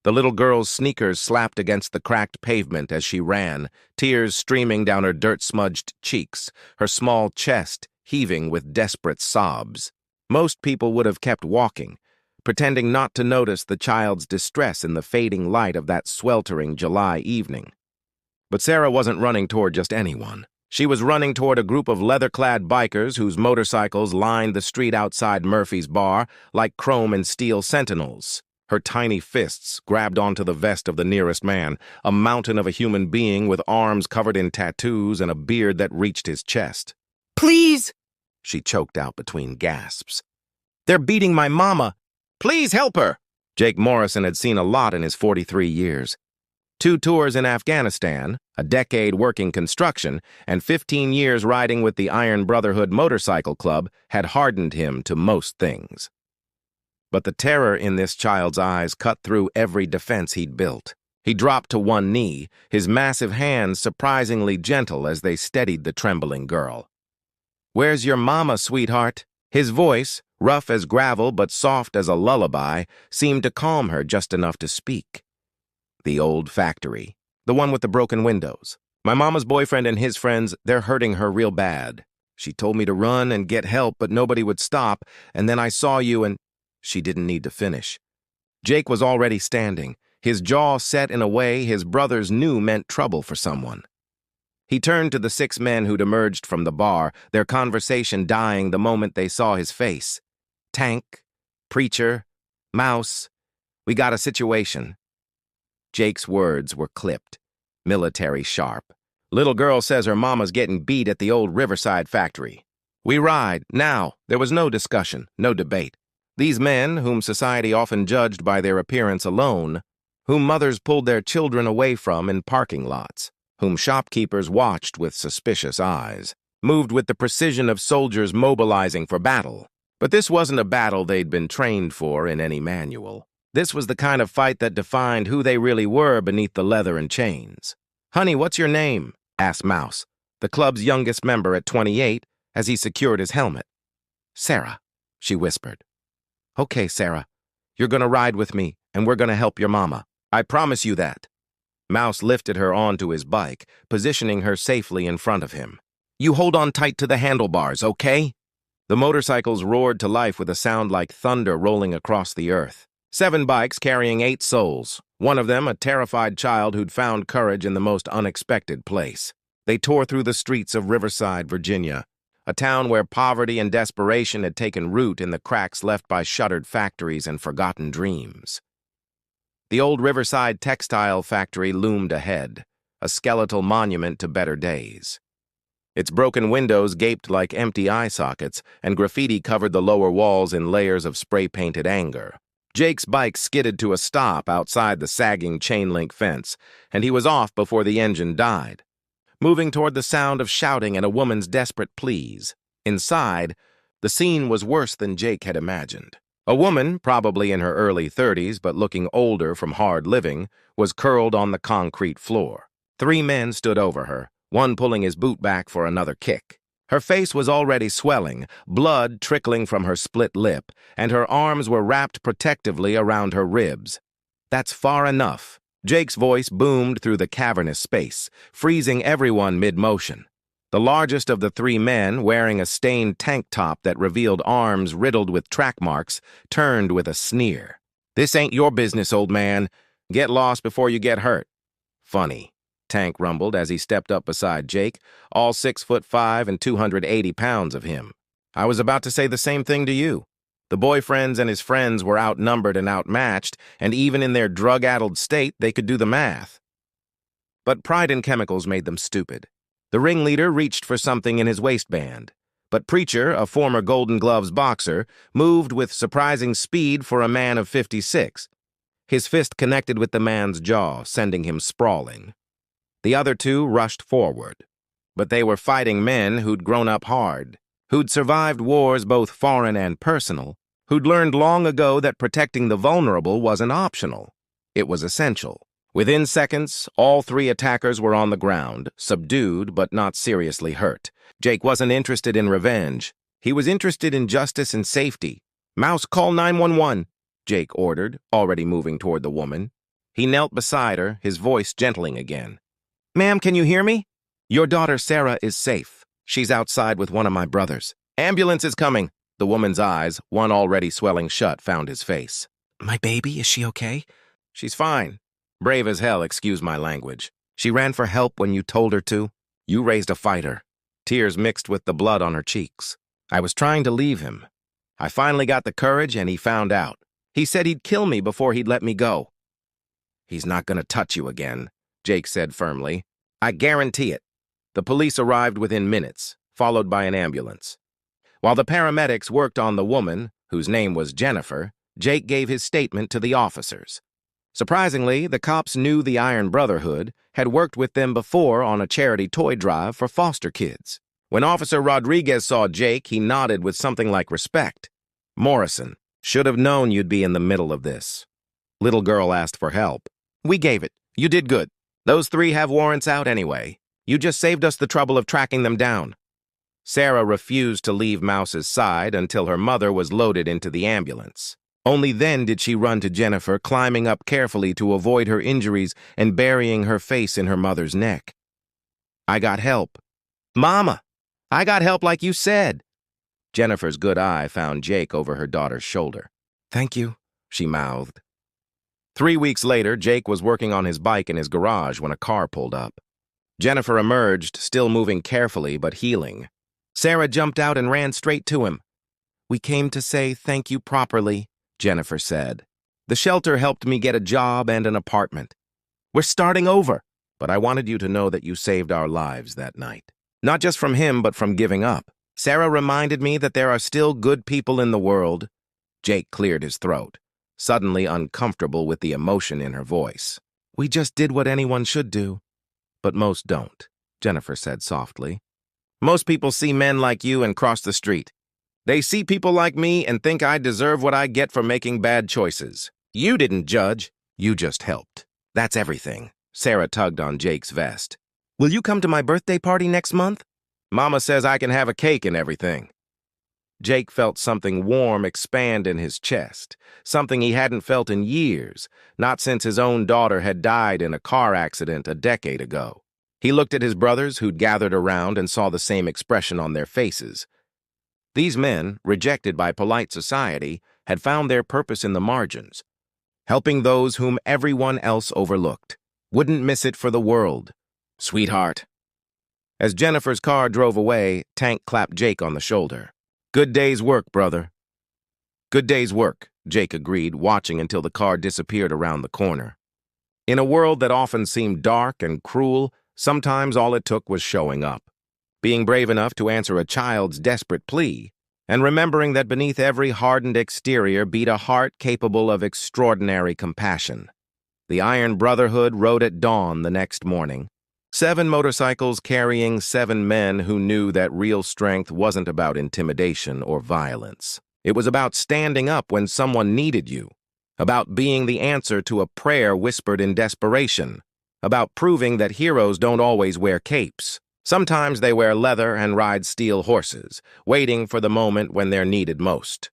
The little girl's sneakers slapped against the cracked pavement as she ran, tears streaming down her dirt-smudged cheeks, her small chest heaving with desperate sobs. Most people would have kept walking, pretending not to notice the child's distress in the fading light of that sweltering July evening. But Sarah wasn't running toward just anyone. She was running toward a group of leather-clad bikers whose motorcycles lined the street outside Murphy's bar like chrome and steel sentinels. Her tiny fists grabbed onto the vest of the nearest man, a mountain of a human being with arms covered in tattoos and a beard that reached his chest. "Please!" she choked out between gasps. "They're beating my mama! Please help her!" Jake Morrison had seen a lot in his 43 years. 2 tours in Afghanistan, a decade working construction, and 15 years riding with the Iron Brotherhood Motorcycle Club had hardened him to most things. But the terror in this child's eyes cut through every defense he'd built. He dropped to one knee, his massive hands surprisingly gentle as they steadied the trembling girl. "Where's your mama, sweetheart?" His voice, rough as gravel but soft as a lullaby, seemed to calm her just enough to speak. "The old factory. The one with the broken windows. My mama's boyfriend and his friends, they're hurting her real bad. She told me to run and get help, but nobody would stop, and then I saw you and—" She didn't need to finish. Jake was already standing, his jaw set in a way his brothers knew meant trouble for someone. He turned to the 6 men who'd emerged from the bar, their conversation dying the moment they saw his face. "Tank, Preacher, Mouse, we got a situation." Jake's words were clipped, military sharp. "Little girl says her mama's getting beat at the old Riverside factory. We ride, now." There was no discussion, no debate. These men, whom society often judged by their appearance alone, whom mothers pulled their children away from in parking lots, whom shopkeepers watched with suspicious eyes, moved with the precision of soldiers mobilizing for battle. But this wasn't a battle they'd been trained for in any manual. This was the kind of fight that defined who they really were beneath the leather and chains. "Honey, what's your name?" asked Mouse, the club's youngest member at 28, as he secured his helmet. "Sarah," she whispered. "Okay, Sarah, you're gonna ride with me, and we're gonna help your mama. I promise you that." Mouse lifted her onto his bike, positioning her safely in front of him. "You hold on tight to the handlebars, okay?" The motorcycles roared to life with a sound like thunder rolling across the earth. 7 bikes carrying 8 souls, one of them a terrified child who'd found courage in the most unexpected place. They tore through the streets of Riverside, Virginia, a town where poverty and desperation had taken root in the cracks left by shuttered factories and forgotten dreams. The old Riverside textile factory loomed ahead, a skeletal monument to better days. Its broken windows gaped like empty eye sockets, and graffiti covered the lower walls in layers of spray-painted anger. Jake's bike skidded to a stop outside the sagging chain-link fence, and he was off before the engine died, moving toward the sound of shouting and a woman's desperate pleas. Inside, the scene was worse than Jake had imagined. A woman, probably in her early 30s but looking older from hard living, was curled on the concrete floor. 3 men stood over her, one pulling his boot back for another kick. Her face was already swelling, blood trickling from her split lip, and her arms were wrapped protectively around her ribs. "That's far enough." Jake's voice boomed through the cavernous space, freezing everyone mid-motion. The largest of the 3 men, wearing a stained tank top that revealed arms riddled with track marks, turned with a sneer. "This ain't your business, old man. Get lost before you get hurt." "Funny," Tank rumbled as he stepped up beside Jake, all 6'5" and 280 pounds of him. "I was about to say the same thing to you." The boyfriends and his friends were outnumbered and outmatched, and even in their drug-addled state, they could do the math. But pride in chemicals made them stupid. The ringleader reached for something in his waistband, but Preacher, a former Golden Gloves boxer, moved with surprising speed for a man of 56. His fist connected with the man's jaw, sending him sprawling. The other 2 rushed forward, but they were fighting men who'd grown up hard, who'd survived wars both foreign and personal, who'd learned long ago that protecting the vulnerable wasn't optional. It was essential. Within seconds, all 3 attackers were on the ground, subdued but not seriously hurt. Jake wasn't interested in revenge. He was interested in justice and safety. "Mouse, call 911, Jake ordered, already moving toward the woman. He knelt beside her, his voice gentling again. "Ma'am, can you hear me? Your daughter Sarah is safe. She's outside with one of my brothers. Ambulance is coming." The woman's eyes, one already swelling shut, found his face. "My baby, is she okay?" "She's fine. Brave as hell, excuse my language. She ran for help when you told her to. You raised a fighter." Tears mixed with the blood on her cheeks. "I was trying to leave him. I finally got the courage and he found out. He said he'd kill me before he'd let me go." "He's not gonna touch you again," Jake said firmly. "I guarantee it." The police arrived within minutes, followed by an ambulance. While the paramedics worked on the woman, whose name was Jennifer, Jake gave his statement to the officers. Surprisingly, the cops knew the Iron Brotherhood, had worked with them before on a charity toy drive for foster kids. When Officer Rodriguez saw Jake, he nodded with something like respect. "Morrison, should have known you'd be in the middle of this." Little girl asked for help. "We gave it. You did good. Those 3 have warrants out anyway. You just saved us the trouble of tracking them down." Sarah refused to leave Mouse's side until her mother was loaded into the ambulance. Only then did she run to Jennifer, climbing up carefully to avoid her injuries and burying her face in her mother's neck. "I got help. Mama, I got help like you said." Jennifer's good eye found Jake over her daughter's shoulder. "Thank you," she mouthed. 3 weeks later, Jake was working on his bike in his garage when a car pulled up. Jennifer emerged, still moving carefully but healing. Sarah jumped out and ran straight to him. "We came to say thank you properly," Jennifer said. "The shelter helped me get a job and an apartment. We're starting over, but I wanted you to know that you saved our lives that night. Not just from him, but from giving up. Sarah reminded me that there are still good people in the world." Jake cleared his throat, suddenly uncomfortable with the emotion in her voice. "We just did what anyone should do. But most don't," Jennifer said softly. "Most people see men like you and cross the street. They see people like me and think I deserve what I get for making bad choices. You didn't judge. You just helped. That's everything." Sarah tugged on Jake's vest. "Will you come to my birthday party next month? Mama says I can have a cake and everything." Jake felt something warm expand in his chest, something he hadn't felt in years, not since his own daughter had died in a car accident a decade ago. He looked at his brothers who'd gathered around and saw the same expression on their faces. These men, rejected by polite society, had found their purpose in the margins, helping those whom everyone else overlooked. Wouldn't miss it for the world. "Sweetheart." As Jennifer's car drove away, Tank clapped Jake on the shoulder. "Good day's work, brother." "Good day's work," Jake agreed, watching until the car disappeared around the corner. In a world that often seemed dark and cruel, sometimes all it took was showing up, being brave enough to answer a child's desperate plea, and remembering that beneath every hardened exterior beat a heart capable of extraordinary compassion. The Iron Brotherhood rode at dawn the next morning. 7 motorcycles carrying 7 men who knew that real strength wasn't about intimidation or violence. It was about standing up when someone needed you, about being the answer to a prayer whispered in desperation, about proving that heroes don't always wear capes. Sometimes they wear leather and ride steel horses, waiting for the moment when they're needed most.